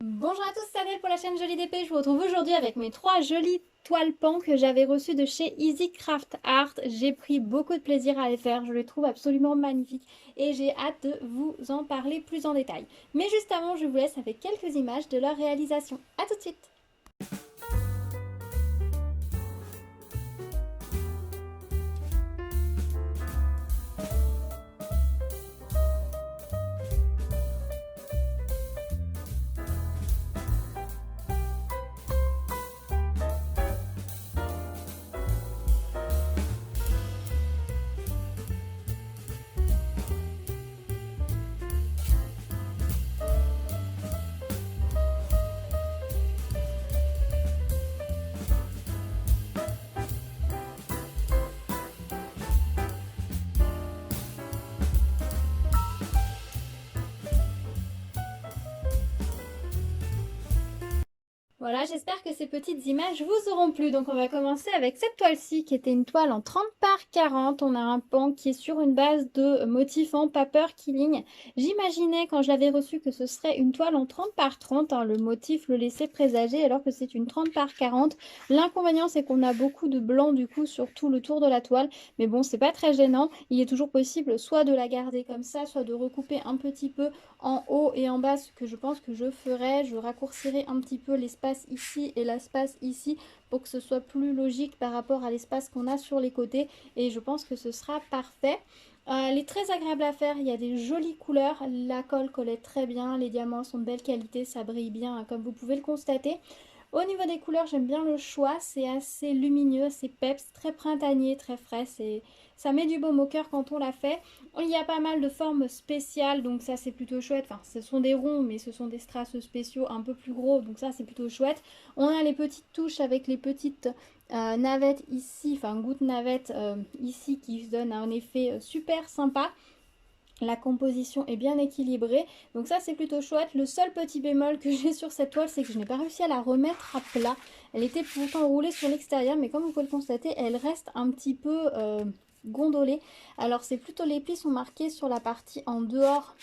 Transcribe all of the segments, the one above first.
Bonjour à tous, c'est Adèle pour la chaîne Jolie d'épée. Je vous retrouve aujourd'hui avec mes 3 jolies toiles pan que j'avais reçues de chez Easy Craft Art. J'ai pris beaucoup de plaisir à les faire, je les trouve absolument magnifiques et j'ai hâte de vous en parler plus en détail. Mais juste avant, je vous laisse avec quelques images de leur réalisation. A tout de suite! Voilà, j'espère que ces petites images vous auront plu. Donc on va commencer avec cette toile-ci qui était une toile en 30 par 40. On a un pan qui est sur une base de motif en paper killing. J'imaginais quand je l'avais reçu que ce serait une toile en 30 par 30. Hein. Le motif le laissait présager alors que c'est une 30 par 40. L'inconvénient c'est qu'on a beaucoup de blanc du coup sur tout le tour de la toile. Mais bon, c'est pas très gênant. Il est toujours possible soit de la garder comme ça, soit de recouper un petit peu en haut et en bas, ce que je pense que je ferai. Je raccourcirai un petit peu l'espace ici et l'espace ici pour que ce soit plus logique par rapport à l'espace qu'on a sur les côtés et je pense que ce sera parfait. Elle est très agréable à faire, il y a des jolies couleurs, la colle collait très bien, les diamants sont de belle qualité, ça brille bien comme vous pouvez le constater. Au niveau des couleurs, j'aime bien le choix, c'est assez lumineux, c'est peps, très printanier, très frais, ça met du baume au cœur quand on l'a fait. Il y a pas mal de formes spéciales, donc ça c'est plutôt chouette. Enfin, ce sont des ronds, mais ce sont des strass spéciaux un peu plus gros, donc ça c'est plutôt chouette. On a les petites touches avec les petites navettes ici, enfin gouttes navettes ici qui donnent un effet super sympa. La composition est bien équilibrée, donc ça c'est plutôt chouette. Le seul petit bémol que j'ai sur cette toile, c'est que je n'ai pas réussi à la remettre à plat. Elle était pourtant roulée sur l'extérieur, mais comme vous pouvez le constater, elle reste un petit peu gondolée. Alors c'est plutôt, les plis sont marqués sur la partie en dehors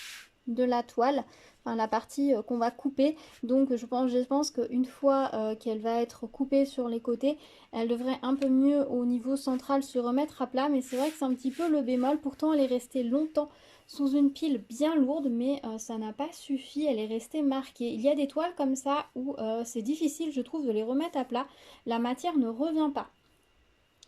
de la toile, enfin la partie qu'on va couper. Donc je pense qu'une fois qu'elle va être coupée sur les côtés, elle devrait un peu mieux au niveau central se remettre à plat. Mais c'est vrai que c'est un petit peu le bémol. Pourtant elle est restée longtemps sous une pile bien lourde, mais ça n'a pas suffi, elle est restée marquée. Il y a des toiles comme ça où c'est difficile, je trouve, de les remettre à plat. La matière ne revient pas.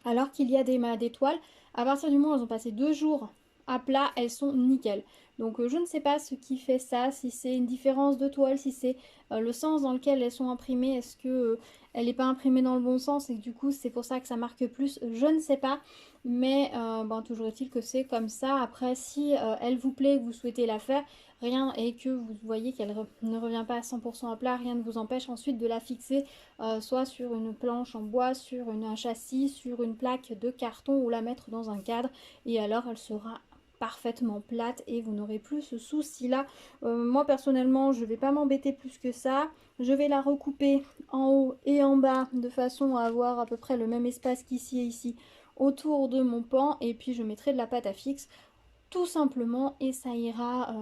Alors qu'il y a des toiles, à partir du moment où elles ont passé 2 jours à plat, elles sont nickel. Donc je ne sais pas ce qui fait ça, si c'est une différence de toile, si c'est le sens dans lequel elles sont imprimées, est-ce que elle n'est pas imprimée dans le bon sens et que du coup c'est pour ça que ça marque plus, je ne sais pas. Mais toujours est-il que c'est comme ça. Après, si elle vous plaît, que vous souhaitez la faire, rien, et que vous voyez qu'elle ne revient pas à 100% à plat, rien ne vous empêche ensuite de la fixer soit sur une planche en bois, sur un châssis, sur une plaque de carton ou la mettre dans un cadre et alors elle sera parfaitement plate et vous n'aurez plus ce souci là. Moi personnellement je vais pas m'embêter plus que ça, je vais la recouper en haut et en bas de façon à avoir à peu près le même espace qu'ici et ici autour de mon pan et puis je mettrai de la pâte à fixe tout simplement et ça ira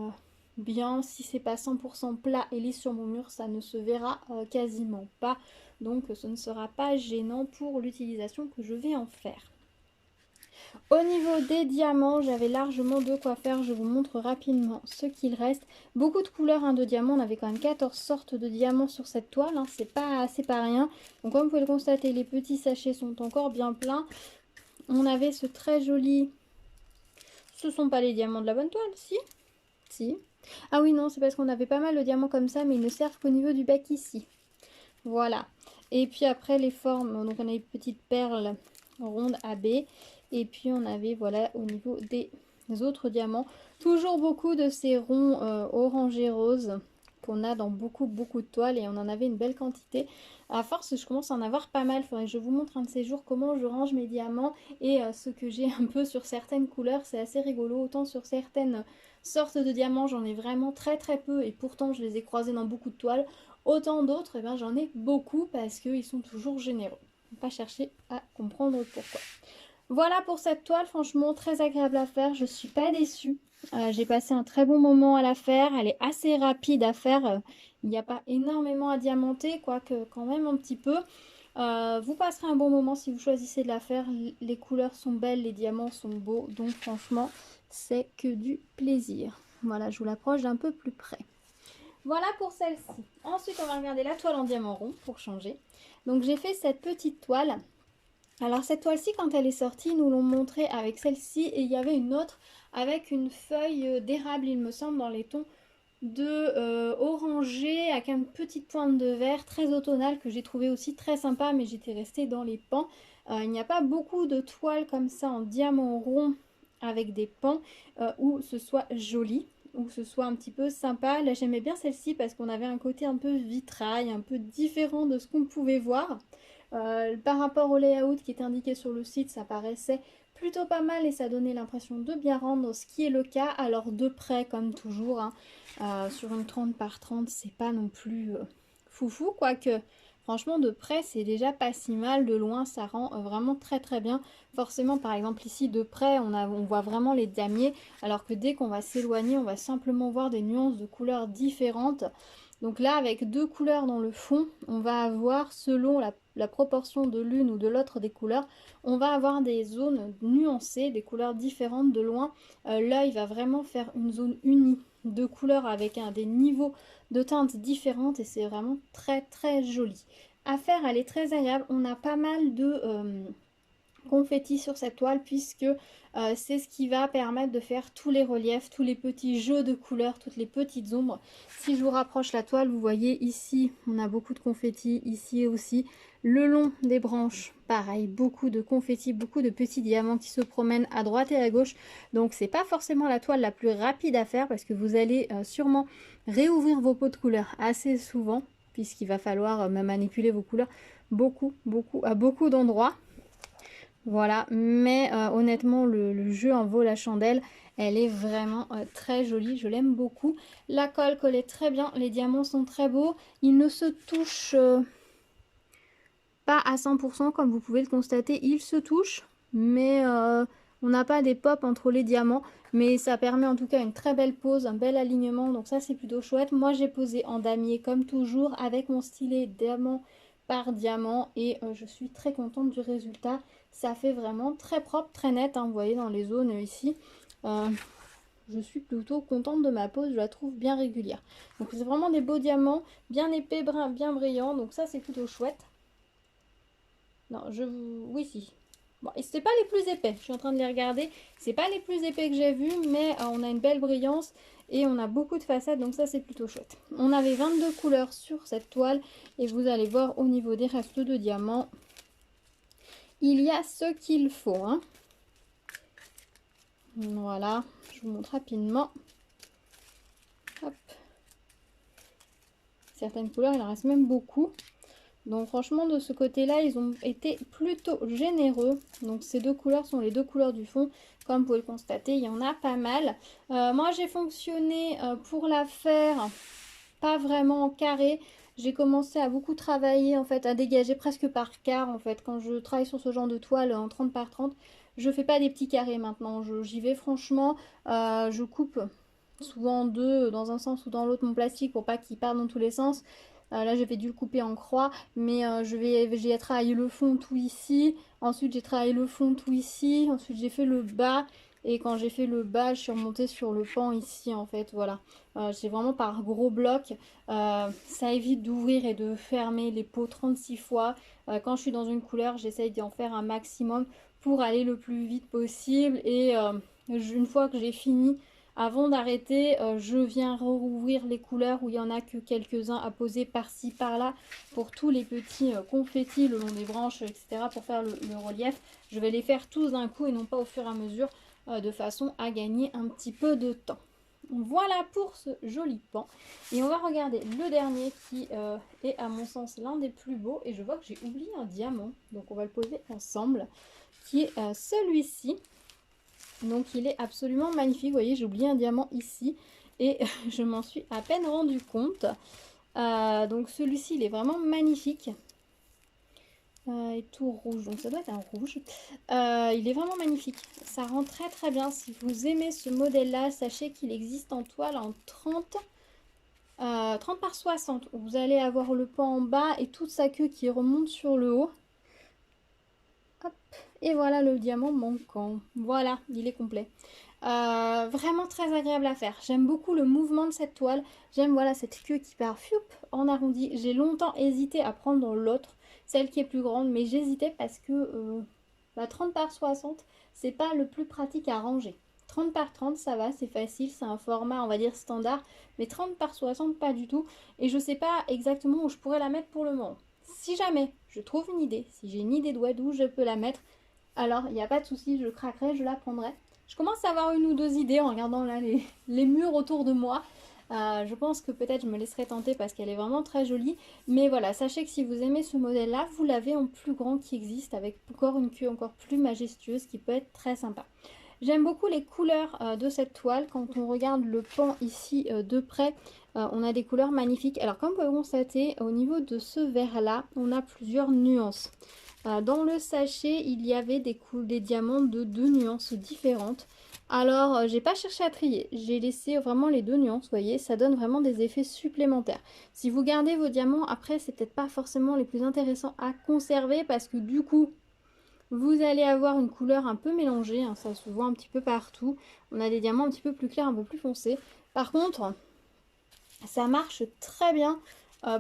bien. Si c'est pas 100% plat et lisse sur mon mur, ça ne se verra quasiment pas, donc ce ne sera pas gênant pour l'utilisation que je vais en faire. Au niveau des diamants, j'avais largement de quoi faire, je vous montre rapidement ce qu'il reste. Beaucoup de couleurs de diamants, on avait quand même 14 sortes de diamants sur cette toile, hein. C'est pas rien. Donc comme vous pouvez le constater, les petits sachets sont encore bien pleins. On avait ce très joli... Ce sont pas les diamants de la bonne toile, si? Si. Ah oui, non, c'est parce qu'on avait pas mal de diamants comme ça, mais ils ne servent qu'au niveau du bec ici. Voilà. Et puis après, les formes, donc on a une petite perle ronde AB. Et puis on avait, voilà, au niveau des autres diamants, toujours beaucoup de ces ronds orangés roses qu'on a dans beaucoup de toiles et on en avait une belle quantité. À force, je commence à en avoir pas mal. Faudrait que je vous montre un de ces jours comment je range mes diamants et ce que j'ai un peu sur certaines couleurs. C'est assez rigolo. Autant sur certaines sortes de diamants, j'en ai vraiment très peu et pourtant je les ai croisés dans beaucoup de toiles. Autant d'autres, j'en ai beaucoup parce qu'ils sont toujours généreux. On va pas chercher à comprendre pourquoi. Voilà pour cette toile, franchement très agréable à faire, je suis pas déçue. J'ai passé un très bon moment à la faire, elle est assez rapide à faire. Il n'y a pas énormément à diamanter, quoique quand même un petit peu. Vous passerez un bon moment si vous choisissez de la faire. Les couleurs sont belles, les diamants sont beaux, donc franchement, c'est que du plaisir. Voilà, je vous l'approche d'un peu plus près. Voilà pour celle-ci. Ensuite, on va regarder la toile en diamant rond pour changer. Donc, j'ai fait cette petite toile. Alors, cette toile-ci, quand elle est sortie, ils nous l'ont montré avec celle-ci. Et il y avait une autre avec une feuille d'érable, il me semble, dans les tons de orangé avec une petite pointe de vert très automnale que j'ai trouvé aussi très sympa, mais j'étais restée dans les pans. Il n'y a pas beaucoup de toiles comme ça en diamant rond avec des pans où ce soit joli, où ce soit un petit peu sympa. Là j'aimais bien celle-ci parce qu'on avait un côté un peu vitrail, un peu différent de ce qu'on pouvait voir. Par rapport au layout qui était indiqué sur le site, ça paraissait plutôt pas mal et ça donnait l'impression de bien rendre, ce qui est le cas. Alors de près, comme toujours, hein, sur une 30 par 30, c'est pas non plus foufou, quoique franchement de près c'est déjà pas si mal, de loin ça rend vraiment très très bien. Forcément par exemple ici de près on voit vraiment les damiers, alors que dès qu'on va s'éloigner on va simplement voir des nuances de couleurs différentes. Donc là avec deux couleurs dans le fond, on va avoir selon la proportion de l'une ou de l'autre des couleurs, on va avoir des zones nuancées, des couleurs différentes de loin. L'œil va vraiment faire une zone unie de couleurs avec des niveaux de teintes différentes et c'est vraiment très très joli. À faire, elle est très agréable. On a pas mal de confetti sur cette toile puisque c'est ce qui va permettre de faire tous les reliefs, tous les petits jeux de couleurs, toutes les petites ombres. Si je vous rapproche la toile, vous voyez ici on a beaucoup de confetti, ici aussi. Le long des branches, pareil, beaucoup de confetti, beaucoup de petits diamants qui se promènent à droite et à gauche. Donc c'est pas forcément la toile la plus rapide à faire parce que vous allez sûrement réouvrir vos pots de couleurs assez souvent puisqu'il va falloir manipuler vos couleurs à beaucoup d'endroits. Voilà, mais honnêtement, le jeu en vaut la chandelle. Elle est vraiment très jolie, je l'aime beaucoup. La colle collait très bien, les diamants sont très beaux. Ils ne se touchent pas à 100% comme vous pouvez le constater. Ils se touchent, mais on n'a pas des pops entre les diamants. Mais ça permet en tout cas une très belle pose, un bel alignement. Donc ça, c'est plutôt chouette. Moi, j'ai posé en damier comme toujours avec mon stylet diamant par diamant. Et je suis très contente du résultat. Ça fait vraiment très propre, très net, hein, vous voyez dans les zones ici. Je suis plutôt contente de ma pose, je la trouve bien régulière. Donc c'est vraiment des beaux diamants, bien épais, bien brillants, donc ça c'est plutôt chouette. Non, oui si. Bon, et c'est pas les plus épais, je suis en train de les regarder. C'est pas les plus épais que j'ai vus, mais on a une belle brillance et on a beaucoup de facettes, donc ça c'est plutôt chouette. On avait 22 couleurs sur cette toile et vous allez voir au niveau des restes de diamants, il y a ce qu'il faut, hein. Voilà, je vous montre rapidement. Hop. Certaines couleurs, il en reste même beaucoup. Donc franchement, de ce côté-là, ils ont été plutôt généreux. Donc ces deux couleurs sont les deux couleurs du fond. Comme vous pouvez le constater, il y en a pas mal. Moi, j'ai fonctionné pour la faire pas vraiment en carré. J'ai commencé à beaucoup travailler, en fait, à dégager presque par quart, en fait. Quand je travaille sur ce genre de toile en 30 par 30, je fais pas des petits carrés maintenant. J'y vais franchement. Je coupe souvent deux dans un sens ou dans l'autre mon plastique pour pas qu'il parte dans tous les sens. Là j'avais dû le couper en croix, mais j'ai travaillé le fond tout ici, ensuite j'ai travaillé le fond tout ici, ensuite j'ai fait le bas, et quand j'ai fait le bas je suis remontée sur le pan ici en fait, voilà. C'est vraiment par gros blocs, ça évite d'ouvrir et de fermer les pots 36 fois. Quand je suis dans une couleur j'essaye d'en faire un maximum pour aller le plus vite possible, et une fois que j'ai fini, avant d'arrêter, je viens rouvrir les couleurs où il n'y en a que quelques-uns à poser par-ci, par-là pour tous les petits confettis le long des branches, etc. pour faire le relief. Je vais les faire tous d'un coup et non pas au fur et à mesure, de façon à gagner un petit peu de temps. Voilà pour ce joli pan. Et on va regarder le dernier qui est à mon sens l'un des plus beaux. Et je vois que j'ai oublié un diamant, donc on va le poser ensemble, qui est celui-ci. Donc il est absolument magnifique. Vous voyez, j'ai oublié un diamant ici et je m'en suis à peine rendu compte. Donc celui-ci, il est vraiment magnifique. Et tout rouge, donc ça doit être un rouge. Il est vraiment magnifique. Ça rend très très bien. Si vous aimez ce modèle-là, sachez qu'il existe en toile en 30 30 par 60. Vous allez avoir le pan en bas et toute sa queue qui remonte sur le haut. Hop, et voilà le diamant manquant. Voilà, il est complet. Vraiment très agréable à faire. J'aime beaucoup le mouvement de cette toile. J'aime voilà cette queue qui part fioup, en arrondi. J'ai longtemps hésité à prendre l'autre, celle qui est plus grande, mais j'hésitais parce que la 30 par 60, c'est pas le plus pratique à ranger. 30 par 30, ça va, c'est facile, c'est un format, on va dire, standard, mais 30 par 60, pas du tout. Et je sais pas exactement où je pourrais la mettre pour le moment. Si jamais je trouve une idée, si j'ai une idée d'où je peux la mettre, alors il n'y a pas de souci, je craquerai, je la prendrai. Je commence à avoir une ou deux idées en regardant là les murs autour de moi. Je pense que peut-être je me laisserai tenter parce qu'elle est vraiment très jolie. Mais voilà, sachez que si vous aimez ce modèle-là, vous l'avez en plus grand qui existe avec encore une queue encore plus majestueuse qui peut être très sympa. J'aime beaucoup les couleurs de cette toile. Quand on regarde le pan ici de près, on a des couleurs magnifiques. Alors comme vous pouvez constater, au niveau de ce vert-là, on a plusieurs nuances. Dans le sachet, il y avait des diamants de 2 nuances différentes. Alors, j'ai pas cherché à trier, j'ai laissé vraiment les 2 nuances, vous voyez, ça donne vraiment des effets supplémentaires. Si vous gardez vos diamants, après, c'est peut-être pas forcément les plus intéressants à conserver parce que du coup, vous allez avoir une couleur un peu mélangée, hein, ça se voit un petit peu partout. On a des diamants un petit peu plus clairs, un peu plus foncés. Par contre, ça marche très bien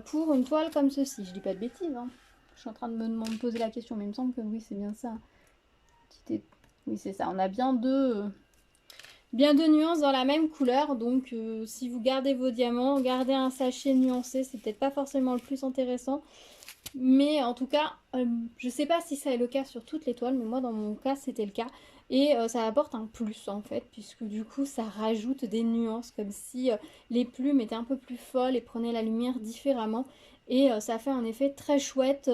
pour une toile comme ceci. Je dis pas de bêtises, hein. Je suis en train de me poser la question, mais il me semble que oui, c'est bien ça. Oui, c'est ça. On a bien deux nuances dans la même couleur. Donc, si vous gardez vos diamants, gardez un sachet nuancé. C'est peut-être pas forcément le plus intéressant. Mais en tout cas, je sais pas si ça est le cas sur toutes les toiles, mais moi, dans mon cas, c'était le cas. Et ça apporte un plus, en fait, puisque du coup, ça rajoute des nuances, comme si les plumes étaient un peu plus folles et prenaient la lumière différemment. Et ça fait un effet très chouette,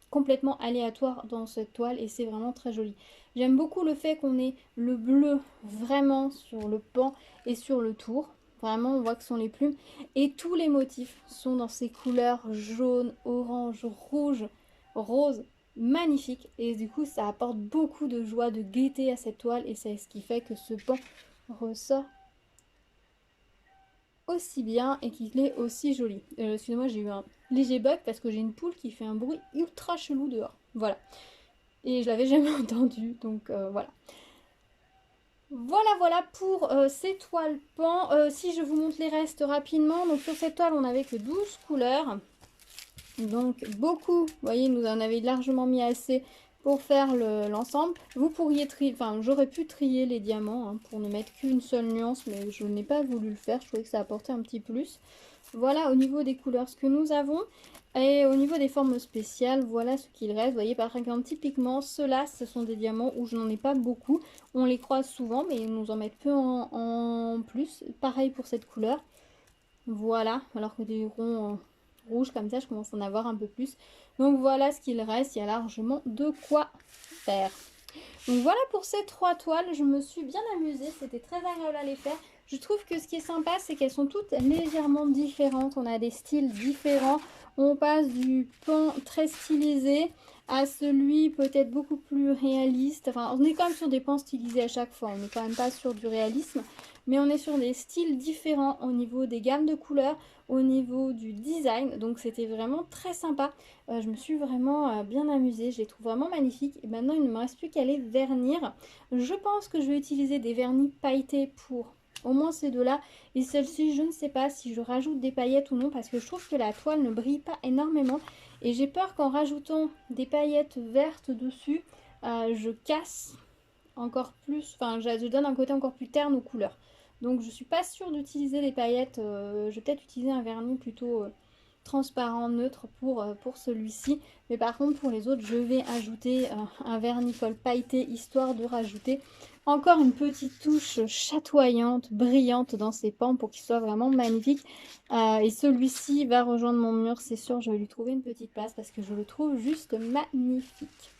complètement aléatoire dans cette toile, et c'est vraiment très joli. J'aime beaucoup le fait qu'on ait le bleu vraiment sur le pan et sur le tour. Vraiment, on voit que ce sont les plumes. Et tous les motifs sont dans ces couleurs jaune, orange, rouge, rose, magnifiques. Et du coup, ça apporte beaucoup de joie, de gaieté à cette toile. Et c'est ce qui fait que ce pan ressort aussi bien et qu'il est aussi joli. Excusez-moi, j'ai eu un léger bug parce que j'ai une poule qui fait un bruit ultra chelou dehors. Voilà. Et je l'avais jamais entendu, donc voilà. Voilà pour ces toiles pan. Si je vous montre les restes rapidement, donc sur cette toile on n'avait que 12 couleurs. Donc beaucoup, vous voyez, nous en avait largement mis assez pour faire l'ensemble. Vous pourriez trier, enfin j'aurais pu trier les diamants hein, pour ne mettre qu'une seule nuance, mais je n'ai pas voulu le faire, je trouvais que ça apportait un petit plus. Voilà au niveau des couleurs ce que nous avons. Et au niveau des formes spéciales, voilà ce qu'il reste. Vous voyez par exemple typiquement, ceux-là ce sont des diamants où je n'en ai pas beaucoup. On les croise souvent mais ils nous en mettent peu en plus. Pareil pour cette couleur. Voilà, alors que des ronds rouges comme ça, je commence à en avoir un peu plus. Donc voilà ce qu'il reste, il y a largement de quoi faire. Donc voilà pour ces 3 toiles, je me suis bien amusée, c'était très agréable à les faire. Je trouve que ce qui est sympa, c'est qu'elles sont toutes légèrement différentes, on a des styles différents. On passe du pan très stylisé à celui peut-être beaucoup plus réaliste. Enfin, on est quand même sur des pans stylisés à chaque fois, on n'est quand même pas sur du réalisme. Mais on est sur des styles différents au niveau des gammes de couleurs, au niveau du design. Donc c'était vraiment très sympa. Je me suis vraiment bien amusée. Je les trouve vraiment magnifiques. Et maintenant, il ne me reste plus qu'à les vernir. Je pense que je vais utiliser des vernis pailletés pour au moins ces deux-là. Et celle-ci, je ne sais pas si je rajoute des paillettes ou non parce que je trouve que la toile ne brille pas énormément. Et j'ai peur qu'en rajoutant des paillettes vertes dessus, je casse encore plus, enfin je donne un côté encore plus terne aux couleurs. Donc je suis pas sûre d'utiliser les paillettes, je vais peut-être utiliser un vernis plutôt transparent, neutre pour celui-ci. Mais par contre pour les autres je vais ajouter un vernis colle pailleté histoire de rajouter encore une petite touche chatoyante, brillante dans ses pans pour qu'il soit vraiment magnifique. Et celui-ci va rejoindre mon mur, c'est sûr, je vais lui trouver une petite place parce que je le trouve juste magnifique.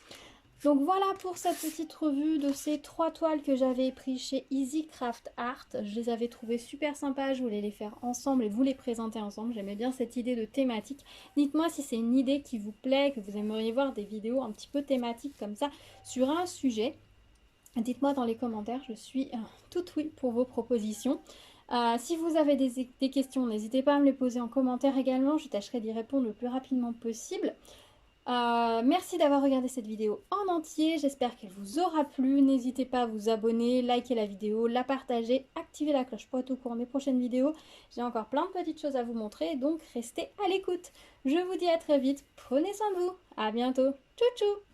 Donc voilà pour cette petite revue de ces 3 toiles que j'avais prises chez Easy Craft Art. Je les avais trouvées super sympas, je voulais les faire ensemble et vous les présenter ensemble. J'aimais bien cette idée de thématique. Dites-moi si c'est une idée qui vous plaît, que vous aimeriez voir des vidéos un petit peu thématiques comme ça sur un sujet. Dites-moi dans les commentaires, je suis toute oui pour vos propositions. Si vous avez des questions, n'hésitez pas à me les poser en commentaire également, je tâcherai d'y répondre le plus rapidement possible. Merci d'avoir regardé cette vidéo en entier, j'espère qu'elle vous aura plu. N'hésitez pas à vous abonner, liker la vidéo, la partager, activer la cloche pour être au courant des prochaines vidéos. J'ai encore plein de petites choses à vous montrer, donc restez à l'écoute. Je vous dis à très vite, prenez soin de vous, à bientôt, tchou tchou.